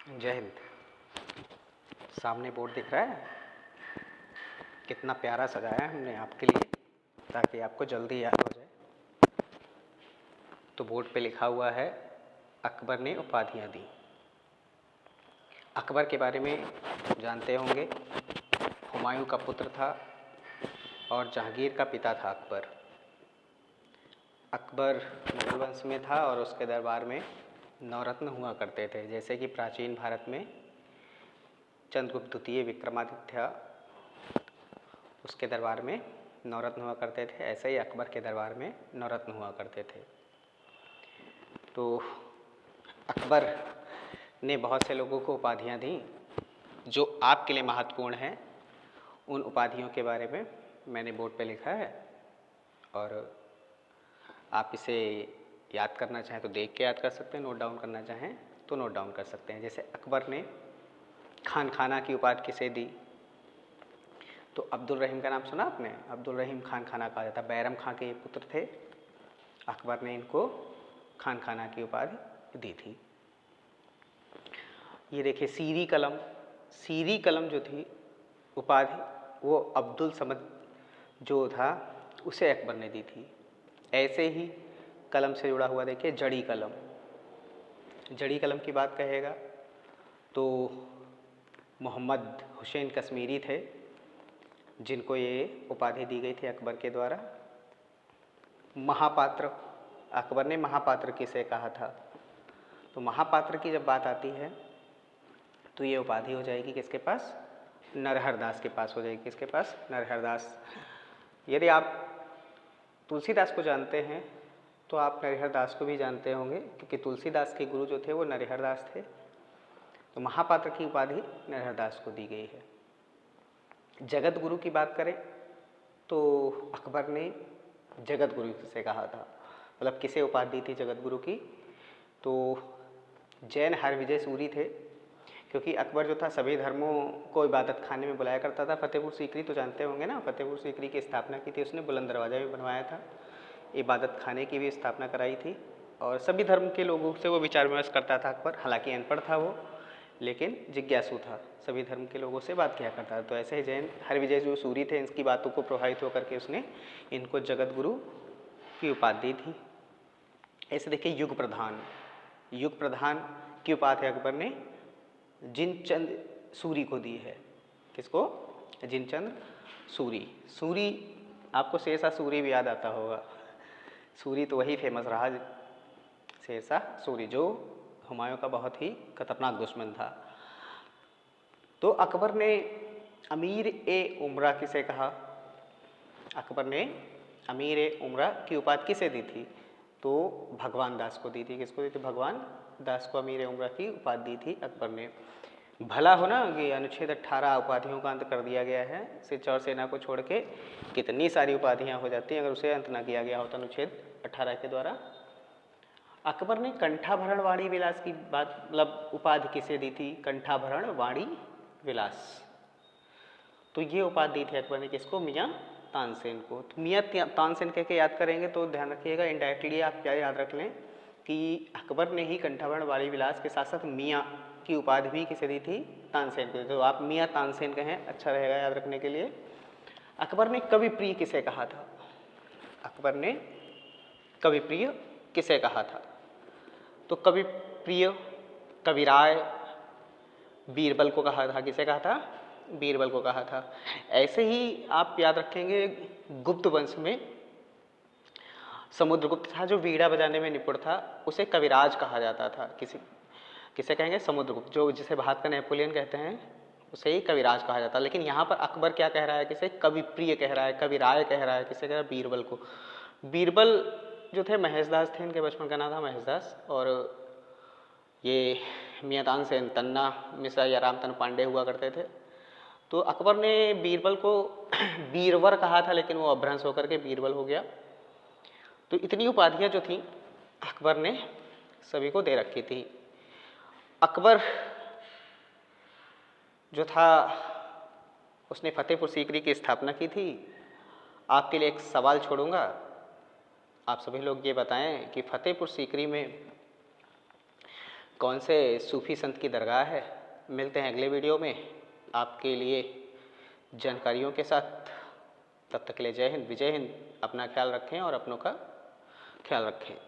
जय हिंद। सामने बोर्ड दिख रहा है, कितना प्यारा सजाया है हमने आपके लिए ताकि आपको जल्दी याद हो जाए। तो बोर्ड पे लिखा हुआ है अकबर ने उपाधियाँ दी। अकबर के बारे में जानते होंगे, हुमायूं का पुत्र था और जहांगीर का पिता था अकबर। अकबर मुगल वंश में था और उसके दरबार में नवरत्न हुआ करते थे। जैसे कि प्राचीन भारत में चंद्रगुप्त द्वितीय, विक्रमादित्य, उसके दरबार में नवरत्न हुआ करते थे, ऐसे ही अकबर के दरबार में नवरत्न हुआ करते थे। तो अकबर ने बहुत से लोगों को उपाधियाँ दी जो आपके लिए महत्वपूर्ण हैं। उन उपाधियों के बारे में मैंने बोर्ड पे लिखा है और आप इसे याद करना चाहें तो देख के याद कर सकते हैं, नोट डाउन करना चाहें तो नोट डाउन कर सकते हैं। जैसे अकबर ने खान खाना की उपाधि किसे दी? तो अब्दुल रहीम का नाम सुना आपने? अब्दुल रहीम खान खाना कहा जाता। बैरम खां के पुत्र थे। अकबर ने इनको खान खाना की उपाधि दी थी। ये देखिए सीरी कलम, सीरी कलम जो थी उपाधि, वो अब्दुल समद जो था उसे अकबर ने दी थी। ऐसे ही कलम से जुड़ा हुआ देखिए जड़ी कलम। जड़ी कलम की बात कहेगा तो मोहम्मद हुसैन कश्मीरी थे जिनको ये उपाधि दी गई थी अकबर के द्वारा। महापात्र, अकबर ने महापात्र किसे कहा था? तो महापात्र की जब बात आती है तो ये उपाधि हो जाएगी किसके पास? नरहर दास के पास हो जाएगी। किसके पास? नरहर दास। यदि आप तुलसीदास को जानते हैं तो आप नरहर दास को भी जानते होंगे, क्योंकि तुलसीदास के गुरु जो थे वो नरहर दास थे। तो महापात्र की उपाधि नरहर दास को दी गई है। जगत गुरु की बात करें तो अकबर ने जगत गुरु से कहा था, मतलब किसे उपाधि दी थी जगत गुरु की? तो जैन हरविजय सूरी थे, क्योंकि अकबर जो था सभी धर्मों को इबादत खाने में बुलाया करता था। फतेहपुर सीकरी तो जानते होंगे ना, फतेहपुर सीकरी की स्थापना की थी उसने, बुलंद दरवाजा भी बनवाया था, इबादत खाने की भी स्थापना कराई थी और सभी धर्म के लोगों से वो विचार विमर्श करता था अकबर। हालांकि अनपढ़ था वो, लेकिन जिज्ञासु था, सभी धर्म के लोगों से बात किया करता था। तो ऐसे ही जैन हरविजय जो सूरी थे, इनकी बातों को प्रभावित होकर के उसने इनको जगत गुरु की उपाधि दी थी। ऐसे देखिए युग प्रधान, युग प्रधान की उपाधि अकबर ने जिनचंद सूरी को दी है। किसको? जिनचंद सूरी। सूरी, आपको शेरशाह सूरी भी याद आता होगा। सूरी तो वही फेमस रहा, शेरशाह सूरी, जो हुमायूं का बहुत ही खतरनाक दुश्मन था। तो अकबर ने अमीर ए उमरा किसे कहा? अकबर ने अमीर ए उमरा की उपाधि किसे दी थी? तो भगवान दास को दी थी। किसको दी थी? भगवान दास को अमीर ए उमरा की उपाधि दी थी अकबर ने। भला हो ना कि अनुच्छेद 18 उपाधियों का अंत कर दिया गया है। सिच और सेना को छोड़ के कितनी सारी उपाधियां हो जाती हैं अगर उसे अंत ना किया गया होता अनुच्छेद 18 के द्वारा। अकबर ने कंठाभरण वाणी विलास की बात, मतलब उपाधि किसे दी थी? कंठाभरण वाणी विलास। तो ये उपाधि दी थी अकबर ने किसको? मियाँ तानसेन को। तो मियाँ तानसेन कह के याद करेंगे तो ध्यान रखिएगा, इनडायरेक्टली आप क्या याद रख लें कि अकबर ने ही कंठाभरण वाणी विलास के साथ साथ मियाँ की उपाधि भी किसे दी थी? तानसेन को। तो आप मियाँ तानसेन कहें, अच्छा रहेगा याद रखने के लिए। अकबर ने कवि प्रिय किसे कहा था? अकबर ने कवि प्रिय किसे कहा था? तो कवि प्रिय कविराय बीरबल को कहा था। किसे कहा था? बीरबल को कहा था। ऐसे ही आप याद रखेंगे गुप्त वंश में समुद्रगुप्त था जो वीणा बजाने में निपुण था, उसे कविराज कहा जाता था। किसे कहेंगे? समुद्रगुप्त, जो जिसे भारत का नेपोलियन कहते हैं उसे ही कविराज कहा जाता है। लेकिन यहाँ पर अकबर क्या कह रहा है? किसे कवि प्रिय कह रहा है, कविराय कह रहा है। किसे कह रहा है? बीरबल को। बीरबल जो थे महेशदास थे, इनके बचपन का नाम था महेशदास, और ये मियाँ तानसेन तन्ना मिश्रा या रामतन पांडे हुआ करते थे। तो अकबर ने बीरबल को बीरवर कहा था, लेकिन वो अभ्रंश होकर के बीरबल हो गया। तो इतनी उपाधियाँ जो थी अकबर ने सभी को दे रखी थी। अकबर जो था उसने फतेहपुर सीकरी की स्थापना की थी। आपके लिए एक सवाल छोड़ूंगा, आप सभी लोग ये बताएं कि फतेहपुर सीकरी में कौन से सूफी संत की दरगाह है। मिलते हैं अगले वीडियो में आपके लिए जानकारियों के साथ। तब तक के लिए जय हिंद, विजय हिंद। अपना ख्याल रखें और अपनों का ख्याल रखें।